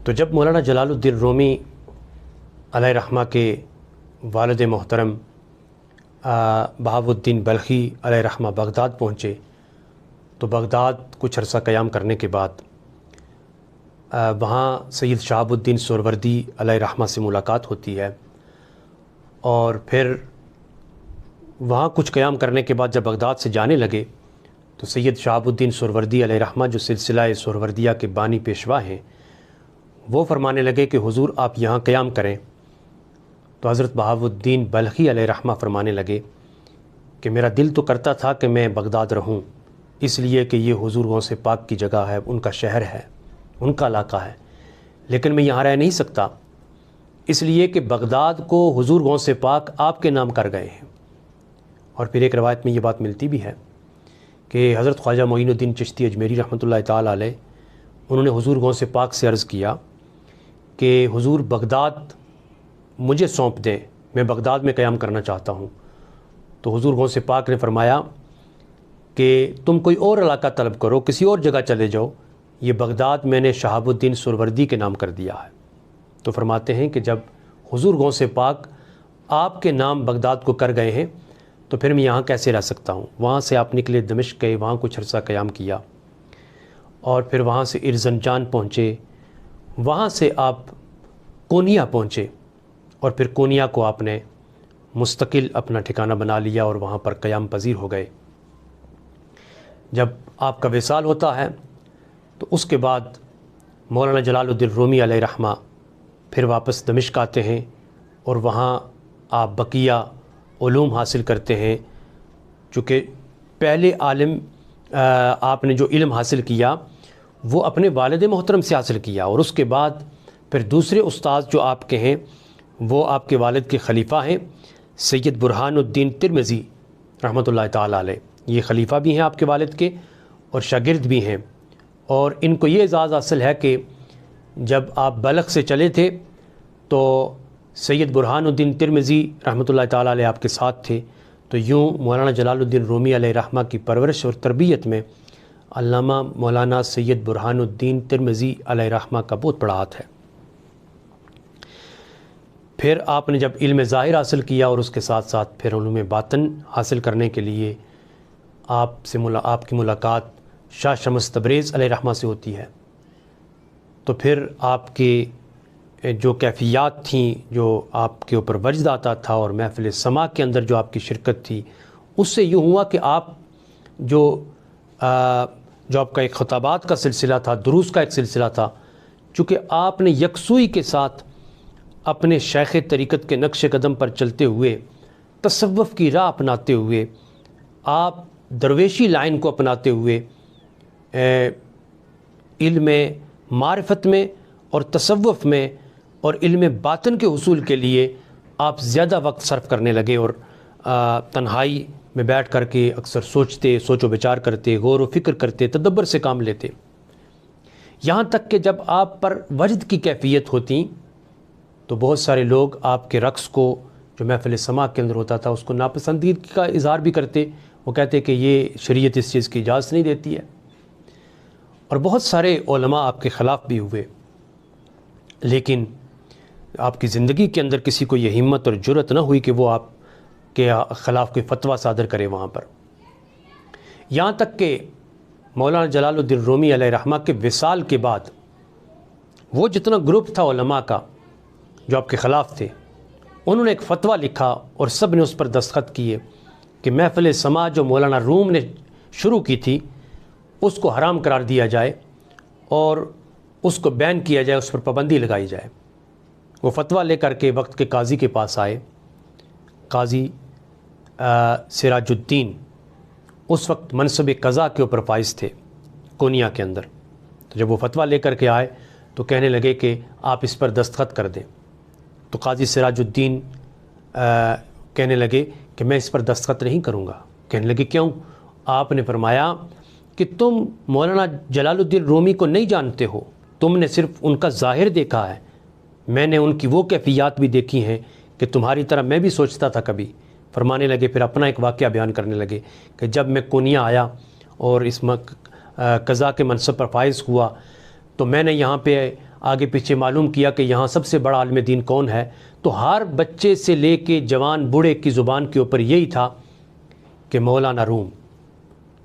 تو جب مولانا جلال الدین رومی علیہ رحمہ کے والد محترم بہاء الدین بلخی علیہ رحمہ بغداد پہنچے تو بغداد کچھ عرصہ قیام کرنے کے بعد وہاں سید شہاب الدین سہروردی علیہ رحمہ سے ملاقات ہوتی ہے، اور پھر وہاں کچھ قیام کرنے کے بعد جب بغداد سے جانے لگے تو سید شہاب الدین سہروردی علیہ رحمہ جو سلسلہ سہروردیہ کے بانی پیشوا ہیں وہ فرمانے لگے کہ حضور آپ یہاں قیام کریں۔ تو حضرت بہاء الدین بلخی علیہ رحمہ فرمانے لگے کہ میرا دل تو کرتا تھا کہ میں بغداد رہوں، اس لیے کہ یہ حضور غوث پاک کی جگہ ہے، ان کا شہر ہے، ان کا علاقہ ہے، لیکن میں یہاں رہ نہیں سکتا، اس لیے کہ بغداد کو حضور غوث پاک آپ کے نام کر گئے ہیں۔ اور پھر ایک روایت میں یہ بات ملتی بھی ہے کہ حضرت خواجہ معین الدین چشتی اجمیری رحمۃ اللہ تعالیٰ علیہ انہوں نے حضور غوث پاک سے عرض کیا کہ حضور بغداد مجھے سونپ دیں، میں بغداد میں قیام کرنا چاہتا ہوں۔ تو حضور غوث پاک نے فرمایا کہ تم کوئی اور علاقہ طلب کرو، کسی اور جگہ چلے جاؤ، یہ بغداد میں نے شہاب الدین سہروردی کے نام کر دیا ہے۔ تو فرماتے ہیں کہ جب حضور غوث پاک آپ کے نام بغداد کو کر گئے ہیں تو پھر میں یہاں کیسے رہ سکتا ہوں۔ وہاں سے آپ نکلے دمشق گئے، وہاں کچھ عرصہ قیام کیا، اور پھر وہاں سے ارزنجان پہنچے، وہاں سے آپ کونیا پہنچے، اور پھر کونیا کو آپ نے مستقل اپنا ٹھکانہ بنا لیا اور وہاں پر قیام پذیر ہو گئے۔ جب آپ کا وصال ہوتا ہے تو اس کے بعد مولانا جلال الدین رومی علیہ رحمہ پھر واپس دمشق آتے ہیں، اور وہاں آپ بقیہ علوم حاصل کرتے ہیں، چونکہ پہلے عالم آپ نے جو علم حاصل کیا وہ اپنے والد محترم سے حاصل کیا، اور اس کے بعد پھر دوسرے استاذ جو آپ کے ہیں وہ آپ کے والد کے خلیفہ ہیں سید برہان الدین ترمذی رحمۃ اللہ تعالیٰ علیہ، یہ خلیفہ بھی ہیں آپ کے والد کے اور شاگرد بھی ہیں، اور ان کو یہ اعزاز حاصل ہے کہ جب آپ بلخ سے چلے تھے تو سید برہان الدین ترمذی رحمۃ اللہ تعالیٰ علیہ آپ کے ساتھ تھے، تو یوں مولانا جلال الدین رومی علیہ رحمہ کی پرورش اور تربیت میں علامہ مولانا سید برہان الدین ترمذی علیہ رحمہ کا بہت بڑا ہاتھ ہے۔ پھر آپ نے جب علم ظاہر حاصل کیا اور اس کے ساتھ ساتھ پھر علوم باطن حاصل کرنے کے لیے آپ کی ملاقات شاہ شمس تبریز علیہ رحمہ سے ہوتی ہے، تو پھر آپ کے جو کیفیات تھیں، جو آپ کے اوپر وجد آتا تھا، اور محفل سماع کے اندر جو آپ کی شرکت تھی، اس سے یوں ہوا کہ آپ جو آپ کا ایک خطابات کا سلسلہ تھا، دروس کا ایک سلسلہ تھا، چونکہ آپ نے یکسوئی کے ساتھ اپنے شیخ طریقت کے نقش قدم پر چلتے ہوئے، تصوف کی راہ اپناتے ہوئے، آپ درویشی لائن کو اپناتے ہوئے علم معرفت میں اور تصوف میں اور علم باطن کے حصول کے لیے آپ زیادہ وقت صرف کرنے لگے، اور تنہائی میں بیٹھ کر کے اکثر سوچتے، سوچ و بچار کرتے، غور و فکر کرتے، تدبر سے کام لیتے، یہاں تک کہ جب آپ پر وجد کی کیفیت ہوتی تو بہت سارے لوگ آپ کے رقص کو جو محفل سماع کے اندر ہوتا تھا اس کو ناپسندیدگی کا اظہار بھی کرتے، وہ کہتے کہ یہ شریعت اس چیز کی اجازت نہیں دیتی ہے، اور بہت سارے علماء آپ کے خلاف بھی ہوئے، لیکن آپ کی زندگی کے اندر کسی کو یہ ہمت اور جرأت نہ ہوئی کہ وہ آپ کے خلاف کوئی فتویٰ صادر کرے وہاں پر، یہاں تک کہ مولانا جلال الدین رومی علیہ رحمہ کے وصال کے بعد وہ جتنا گروپ تھا علماء کا جو آپ کے خلاف تھے، انہوں نے ایک فتویٰ لکھا اور سب نے اس پر دستخط کیے کہ محفل سماع جو مولانا روم نے شروع کی تھی اس کو حرام قرار دیا جائے اور اس کو بین کیا جائے، اس پر پابندی لگائی جائے۔ وہ فتویٰ لے کر کے وقت کے قاضی کے پاس آئے، قاضی سراج الدین اس وقت منصب قضا کے اوپر فائز تھے کونیا کے اندر، تو جب وہ فتویٰ لے کر کے آئے تو کہنے لگے کہ آپ اس پر دستخط کر دیں، تو قاضی سراج الدین کہنے لگے کہ میں اس پر دستخط نہیں کروں گا۔ کہنے لگے کیوں؟ آپ نے فرمایا کہ تم مولانا جلال الدین رومی کو نہیں جانتے ہو، تم نے صرف ان کا ظاہر دیکھا ہے، میں نے ان کی وہ کیفیات بھی دیکھی ہیں کہ تمہاری طرح میں بھی سوچتا تھا کبھی۔ فرمانے لگے، پھر اپنا ایک واقعہ بیان کرنے لگے کہ جب میں کونیا آیا اور اس قضا کے منصب پر فائز ہوا تو میں نے یہاں پہ آگے پیچھے معلوم کیا کہ یہاں سب سے بڑا عالم دین کون ہے، تو ہر بچے سے لے کے جوان بوڑھے کی زبان کے اوپر یہی تھا کہ مولانا روم،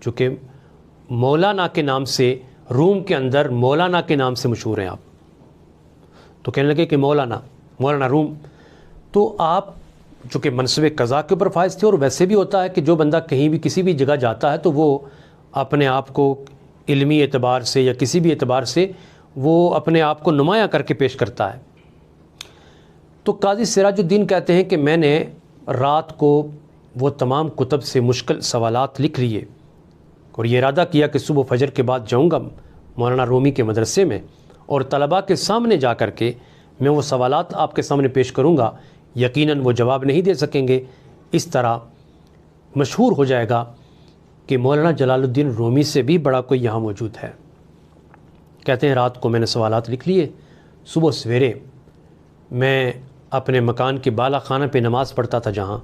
چونکہ مولانا کے نام سے روم کے اندر مولانا کے نام سے مشہور ہیں آپ، تو کہنے لگے کہ مولانا روم۔ تو آپ چونکہ منصب قضا کے اوپر فائز تھے، اور ویسے بھی ہوتا ہے کہ جو بندہ کہیں بھی کسی بھی جگہ جاتا ہے تو وہ اپنے آپ کو علمی اعتبار سے یا کسی بھی اعتبار سے وہ اپنے آپ کو نمایاں کر کے پیش کرتا ہے۔ تو قاضی سراج الدین کہتے ہیں کہ میں نے رات کو وہ تمام کتب سے مشکل سوالات لکھ لیے اور یہ ارادہ کیا کہ صبح فجر کے بعد جاؤں گا مولانا رومی کے مدرسے میں، اور طلباء کے سامنے جا کر کے میں وہ سوالات آپ کے سامنے پیش کروں گا، یقیناً وہ جواب نہیں دے سکیں گے، اس طرح مشہور ہو جائے گا کہ مولانا جلال الدین رومی سے بھی بڑا کوئی یہاں موجود ہے۔ کہتے ہیں رات کو میں نے سوالات لکھ لیے، صبح سویرے میں اپنے مکان کے بالا خانہ پہ نماز پڑھتا تھا جہاں،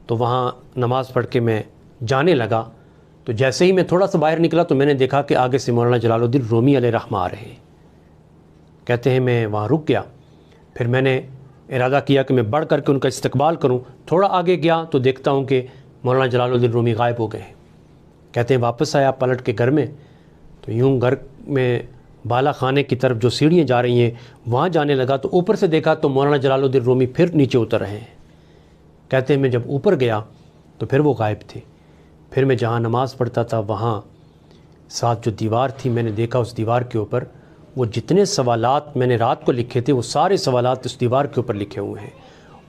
تو وہاں نماز پڑھ کے میں جانے لگا، تو جیسے ہی میں تھوڑا سا باہر نکلا تو میں نے دیکھا کہ آگے سے مولانا جلال الدین رومی علیہ رحمہ آ رہے ہیں۔ کہتے ہیں میں وہاں رک گیا، پھر میں نے ارادہ کیا کہ میں بڑھ کر کے ان کا استقبال کروں، تھوڑا آگے گیا تو دیکھتا ہوں کہ مولانا جلال الدین رومی غائب ہو گئے ہیں۔ کہتے ہیں واپس آیا پلٹ کے گھر میں، تو یوں گھر میں بالا خانے کی طرف جو سیڑھیاں جا رہی ہیں وہاں جانے لگا، تو اوپر سے دیکھا تو مولانا جلال الدین رومی پھر نیچے اتر رہے ہیں۔ کہتے ہیں میں جب اوپر گیا تو پھر وہ غائب تھے، پھر میں جہاں نماز پڑھتا تھا وہاں ساتھ جو دیوار تھی میں نے دیکھا اس دیوار کے اوپر وہ جتنے سوالات میں نے رات کو لکھے تھے وہ سارے سوالات اس دیوار کے اوپر لکھے ہوئے ہیں،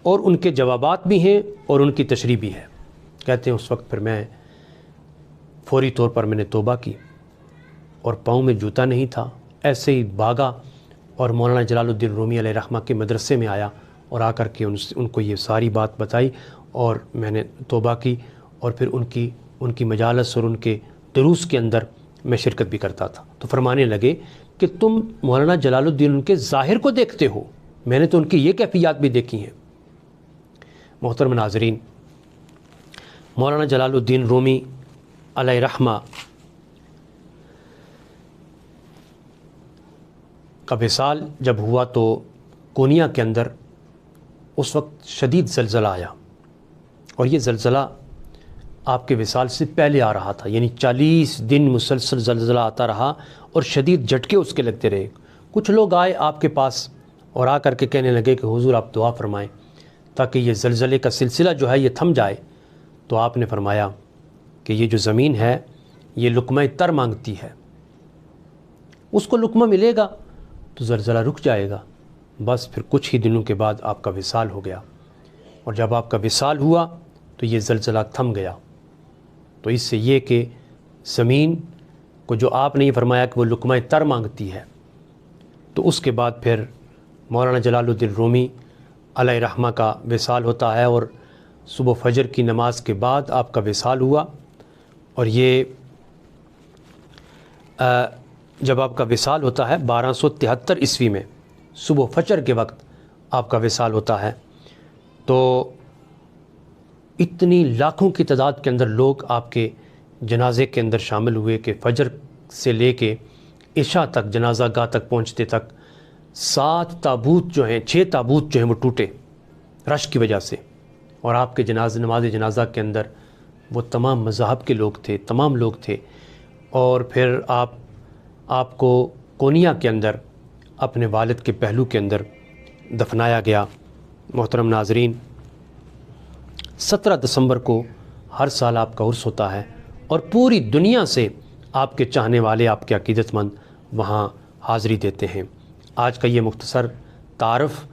اور ان کے جوابات بھی ہیں اور ان کی تشریح بھی ہے۔ کہتے ہیں اس وقت پھر میں فوری طور پر میں نے توبہ کی اور پاؤں میں جوتا نہیں تھا، ایسے ہی بھاگا اور مولانا جلال الدین رومی علیہ رحمہ کے مدرسے میں آیا اور آ کر کے ان کو یہ ساری بات بتائی اور میں نے توبہ کی، اور پھر ان کی مجالس اور ان کے دروس کے اندر میں شرکت بھی کرتا تھا۔ تو فرمانے لگے کہ تم مولانا جلال الدین ان کے ظاہر کو دیکھتے ہو، میں نے تو ان کی یہ کیفیات بھی دیکھی ہیں۔ محترم ناظرین، مولانا جلال الدین رومی علیہ رحمہ کا وصال جب ہوا تو کونیا کے اندر اس وقت شدید زلزلہ آیا، اور یہ زلزلہ آپ کے وصال سے پہلے آ رہا تھا، یعنی 40 دن مسلسل زلزلہ آتا رہا اور شدید جھٹکے اس کے لگتے رہے۔ کچھ لوگ آئے آپ کے پاس اور آ کر کے کہنے لگے کہ حضور آپ دعا فرمائیں تاکہ یہ زلزلے کا سلسلہ جو ہے یہ تھم جائے۔ تو آپ نے فرمایا کہ یہ جو زمین ہے یہ لقمہ تر مانگتی ہے، اس کو لقمہ ملے گا تو زلزلہ رک جائے گا۔ بس پھر کچھ ہی دنوں کے بعد آپ کا وصال ہو گیا، اور جب آپ کا وصال ہوا تو یہ زلزلہ تھم گیا۔ تو اس سے یہ کہ زمین کو جو آپ نے یہ فرمایا کہ وہ لقمہ تر مانگتی ہے، تو اس کے بعد پھر مولانا جلال الدین رومی علیہ رحمہ کا وصال ہوتا ہے، اور صبح فجر کی نماز کے بعد آپ کا وصال ہوا، اور یہ جب آپ کا وصال ہوتا ہے 1273 عیسوی میں صبح فجر کے وقت آپ کا وصال ہوتا ہے، تو اتنی لاکھوں کی تعداد کے اندر لوگ آپ کے جنازے کے اندر شامل ہوئے کہ فجر سے لے کے عشاء تک جنازہ گاہ تک پہنچتے تک 7 تابوت جو ہیں 6 تابوت جو ہیں وہ ٹوٹے رش کی وجہ سے، اور آپ کے نماز جنازہ کے اندر وہ تمام مذاہب کے لوگ تھے، تمام لوگ تھے، اور پھر آپ کو کونیا کے اندر اپنے والد کے پہلو کے اندر دفنایا گیا۔ محترم ناظرین، 17 دسمبر کو ہر سال آپ کا عرس ہوتا ہے، اور پوری دنیا سے آپ کے چاہنے والے، آپ کے عقیدت مند وہاں حاضری دیتے ہیں۔ آج کا یہ مختصر تعارف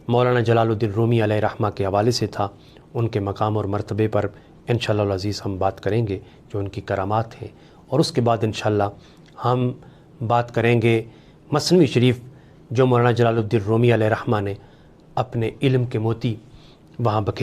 مولانا جلال الدین رومی علیہ رحمہ کے حوالے سے تھا۔ ان کے مقام اور مرتبے پر انشاءاللہ العزیز ہم بات کریں گے جو ان کی کرامات ہیں، اور اس کے بعد انشاءاللہ ہم بات کریں گے مثنوی شریف جو مولانا جلال الدین رومی علیہ رحمہ نے اپنے علم کے موتی وہاں بکھیرے